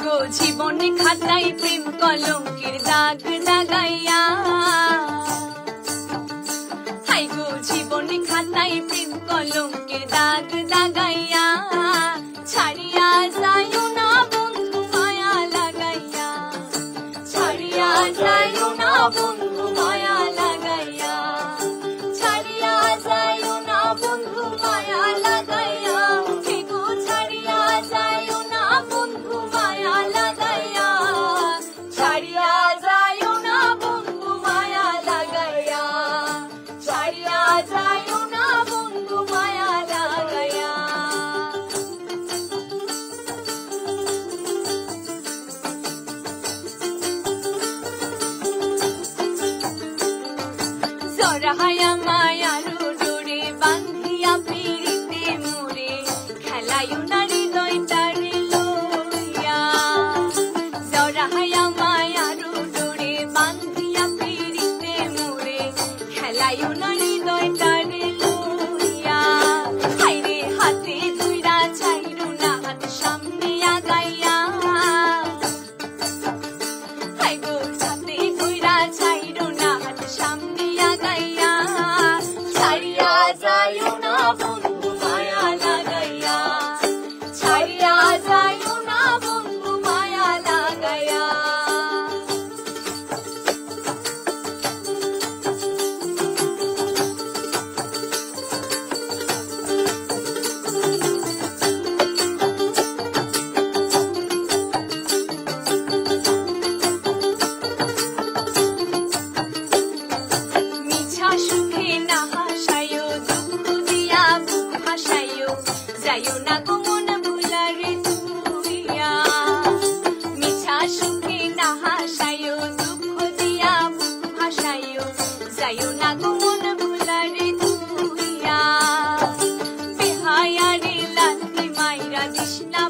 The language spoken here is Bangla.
গো জীবনে খাতায় প্রেম কলঙ্কের দাগ লাগাইয়া, হাই গো জীবনে খাতায় প্রেম কলঙ্কের দাগ লাগাইয়া, ছাড়িয়া যাইও না বন্ধু মায়া লাগাইয়া, ছাড়িয়া যাইও না বন্ধু মায়া লাগাইয়া, ছাড়িয়া যাইও না বন্ধু মায়া লাগাইয়া, হে গো ছাড়িয়া যাইও না বন্ধু মায়া লাগাইয়া, ছাড়িয়া যাইও না বন্ধু মায়া লাগাইয়া, ছাড়িয়া যাইও না বন্ধু মায়া লাগাইয়া। জড়াইয়া মায়ার ডোরে বান্ধিয়া পিড়িতে মোরে, খেলাইও না হৃদয়টারে লইয়া, জড়াইয়া মায়ার ডোরে বান্ধিয়া পিড়িতে মোরে, খেলাইও না হৃদয়টারে লইয়া, হাইরে হাতে ধইরা ছাইরো না হাত সামনে আগাইয়া, হাই গো হাতে ধইরা ছাইরো না হাত সামনে আগাইয়া, ছাড়িয়া যাইও না বন্ধু মায়া লাগাইয়া, ছাড়িয়া যাইও না বন্ধু মায়া লাগাইয়া। মিছা সুখে না হাসাইও, দুঃখ দিয়া বুক ভাসাইও, যাইও না গো মন ভুলারে তুইয়া, মিছা সুখে না হাসাইও, দুঃখ দিয়া বুক ভাসাইও, যাইও না গো মন ভুলারে তুইয়া, বেহায়ারে লাথি মাইরা দিস না